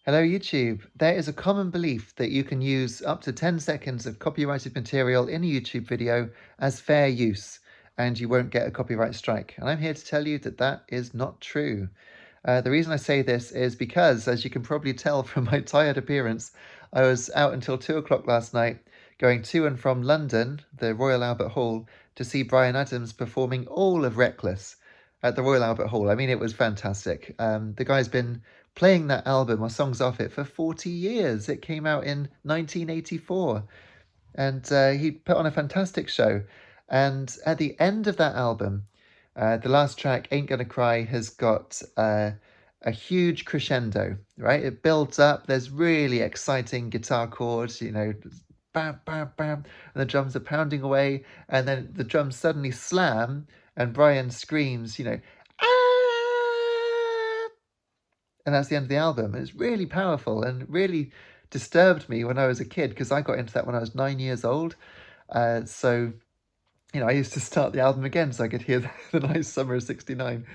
Hello, YouTube. There is a common belief that you can use up to 10 seconds of copyrighted material in a YouTube video as fair use, and you won't get a copyright strike. And I'm here to tell you that that is not true. The reason I say this is because, as you can probably tell from my tired appearance, I was out until 2 o'clock last night going to and from London, the Royal Albert Hall, to see Bryan Adams performing all of Reckless at the Royal Albert Hall. I mean, it was fantastic. The guy's been playing that album or songs off it for 40 years. It came out in 1984, and he put on a fantastic show. And at the end of that album, the last track, Ain't Gonna Cry, has got a huge crescendo, right? It builds up. There's really exciting guitar chords, bam, bam, bam, and the drums are pounding away, and then the drums suddenly slam, and Bryan screams, ah! And that's the end of the album. And it's really powerful and really disturbed me when I was a kid because I got into that when I was 9 years old. So I used to start the album again so I could hear the nice Summer of '69.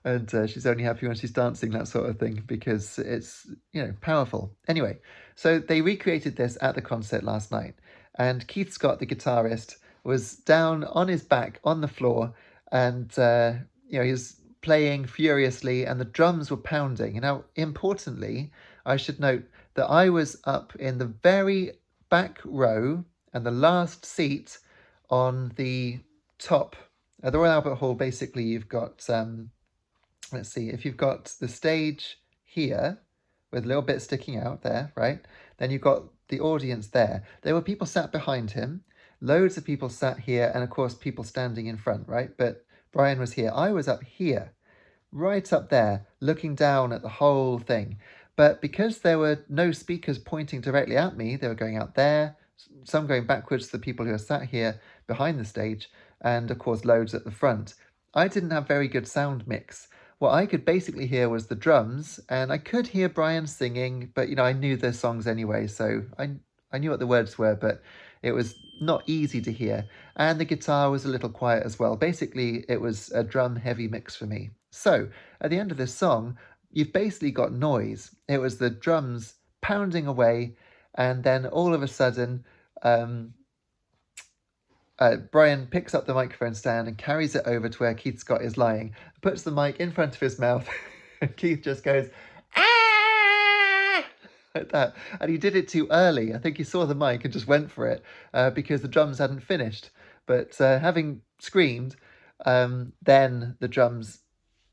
And she's only happy when she's dancing, that sort of thing, because it's, powerful. Anyway, so they recreated this at the concert last night. And Keith Scott, the guitarist, was down on his back on the floor and, he was playing furiously and the drums were pounding. And now, importantly, I should note that I was up in the very back row and the last seat on the top. At the Royal Albert Hall, basically, you've got, let's see, if you've got the stage here with a little bit sticking out there, right? Then you've got the audience there. There were people sat behind him, loads of people sat here, and of course, people standing in front, right? But Bryan was here. I was up here, right up there, looking down at the whole thing. But because there were no speakers pointing directly at me, they were going out there, some going backwards to the people who are sat here behind the stage, and of course loads at the front. I didn't have very good sound mix. What I could basically hear was the drums, and I could hear Bryan singing, but I knew their songs anyway, so I knew what the words were, but it was not easy to hear. And the guitar was a little quiet as well. Basically, it was a drum-heavy mix for me. So, at the end of this song, you've basically got noise. It was the drums pounding away, and then all of a sudden, Bryan picks up the microphone stand and carries it over to where Keith Scott is lying, puts the mic in front of his mouth, and Keith just goes, ah! Like that. And he did it too early. I think he saw the mic and just went for it because the drums hadn't finished. But having screamed, then the drums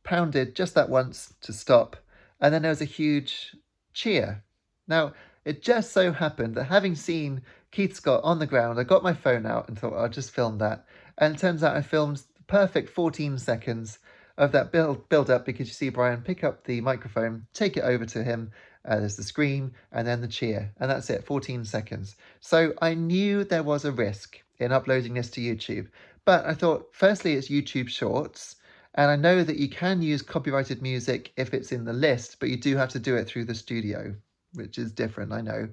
pounded just that once to stop, and then there was a huge cheer. Now, it just so happened that having seen Keith Scott on the ground, I got my phone out and thought, I'll just film that. And it turns out I filmed the perfect 14 seconds of that build up because you see Bryan pick up the microphone, take it over to him, there's the scream, and then the cheer. And that's it, 14 seconds. So I knew there was a risk in uploading this to YouTube. But I thought, firstly, it's YouTube Shorts. And I know that you can use copyrighted music if it's in the list, but you do have to do it through the studio, which is different, I know.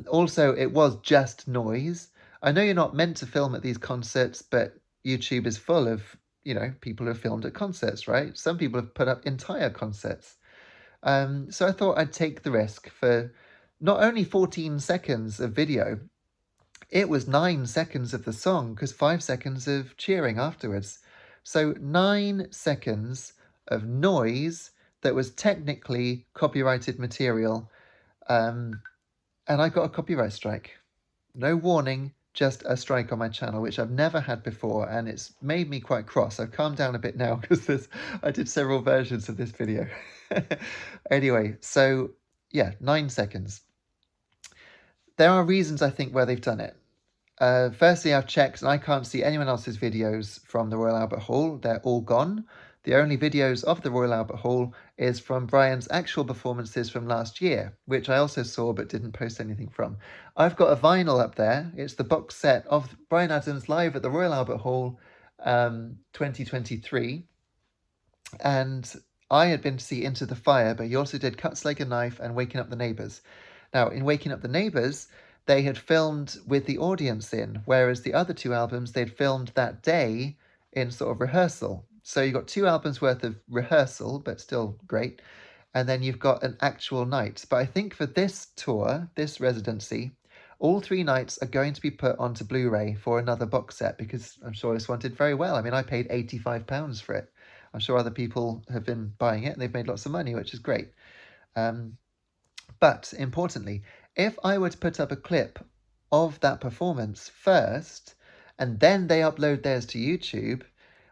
Also, it was just noise. I know you're not meant to film at these concerts, but YouTube is full of, people who have filmed at concerts, right? Some people have put up entire concerts. So I thought I'd take the risk for not only 14 seconds of video, it was 9 seconds of the song, because 5 seconds of cheering afterwards. So 9 seconds of noise that was technically copyrighted material. And I got a copyright strike. No warning, just a strike on my channel, which I've never had before, and it's made me quite cross. I've calmed down a bit now because I did several versions of this video. Anyway, so yeah, 9 seconds. There are reasons, I think, where they've done it. Firstly, I've checked and I can't see anyone else's videos from the Royal Albert Hall. They're all gone. The only videos of the Royal Albert Hall is from Bryan's actual performances from last year, which I also saw but didn't post anything from. I've got a vinyl up there. It's the box set of Bryan Adams live at the Royal Albert Hall 2023. And I had been to see Into the Fire, but he also did Cuts Like a Knife and Waking Up the Neighbours. Now, in Waking Up the Neighbours, they had filmed with the audience in, whereas the other two albums they'd filmed that day in sort of rehearsal. So you got 2 albums worth of rehearsal, but still great. and then you've got an actual night. But I think for this tour, this residency, all 3 nights are going to be put onto Blu-ray for another box set because I'm sure this one did very well. I mean, I paid £85 for it. I'm sure other people have been buying it and they've made lots of money, which is great. But importantly, if I were to put up a clip of that performance first and then they upload theirs to YouTube,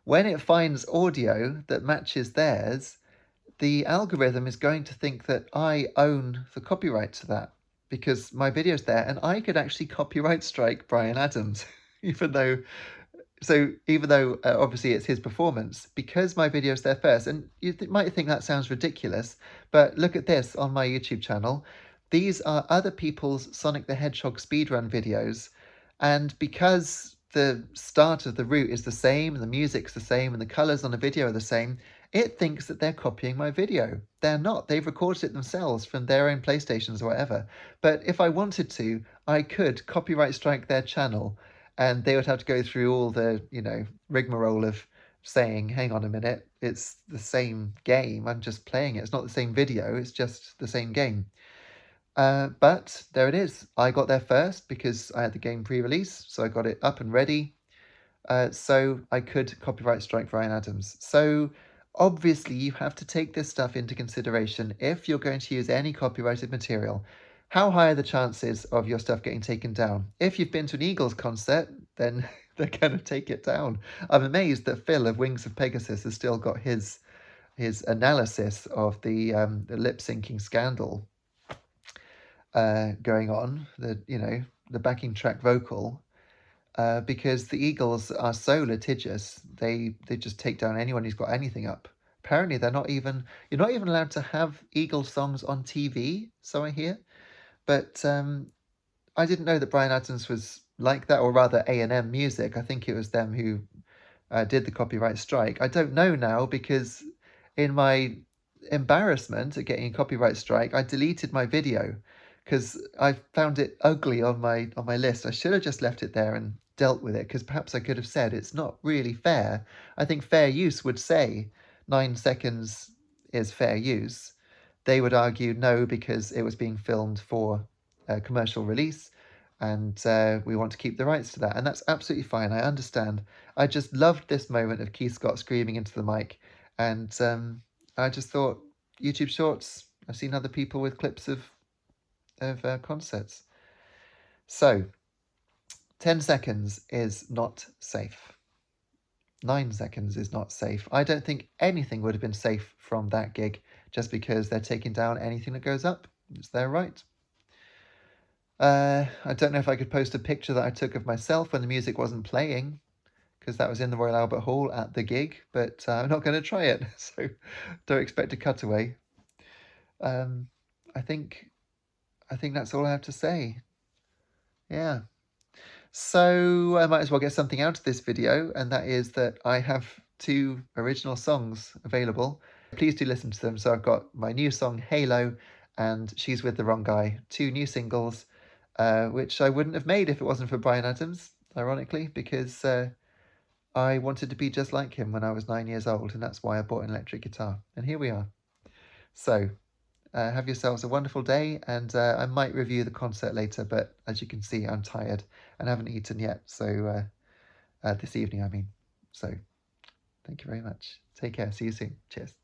when it finds audio that matches theirs, the algorithm is going to think that I own the copyright to that because my video's there and I could actually copyright strike Bryan Adams, even though obviously it's his performance, because my video's there first, and you might think that sounds ridiculous, but look at this on my YouTube channel. These are other people's Sonic the Hedgehog speedrun videos, and because the start of the route is the same, and the music's the same, and the colours on the video are the same, it thinks that they're copying my video. They're not. They've recorded it themselves from their own PlayStations or whatever. But if I wanted to, I could copyright strike their channel and they would have to go through all the, rigmarole of saying, hang on a minute, it's the same game, I'm just playing it, it's not the same video, it's just the same game. But there it is. I got there first because I had the game pre-release, so I got it up and ready, so I could copyright strike Bryan Adams. So obviously you have to take this stuff into consideration if you're going to use any copyrighted material. How high are the chances of your stuff getting taken down? If you've been to an Eagles concert, then they're going to take it down. I'm amazed that Phil of Wings of Pegasus has still got his analysis of the lip syncing scandal going on. The backing track vocal. Because the Eagles are so litigious, they just take down anyone who's got anything up. Apparently, you're not even allowed to have Eagles songs on TV. So I hear. But I didn't know that Bryan Adams was like that, or rather A&M Music. I think it was them who did the copyright strike. I don't know now because in my embarrassment at getting a copyright strike, I deleted my video because I found it ugly on my list. I should have just left it there and dealt with it because perhaps I could have said it's not really fair. I think fair use would say 9 seconds is fair use. They would argue no because it was being filmed for commercial release and we want to keep the rights to that. And that's absolutely fine. I understand. I just loved this moment of Keith Scott screaming into the mic. And I just thought, YouTube Shorts, I've seen other people with clips of concerts. So, 10 seconds is not safe. 9 seconds is not safe. I don't think anything would have been safe from that gig just because they're taking down anything that goes up. It's their right. I don't know if I could post a picture that I took of myself when the music wasn't playing because that was in the Royal Albert Hall at the gig, but I'm not going to try it, so don't expect a cutaway. I think that's all I have to say. Yeah. So I might as well get something out of this video, and that is that I have 2 original songs available. Please do listen to them. So I've got my new song, Halo, and She's With the Wrong Guy, 2 new singles, which I wouldn't have made if it wasn't for Bryan Adams, ironically, because I wanted to be just like him when I was 9 years old, and that's why I bought an electric guitar. And here we are. So have yourselves a wonderful day, and I might review the concert later, but as you can see, I'm tired and haven't eaten yet, so this evening, I mean. So thank you very much. Take care. See you soon. Cheers.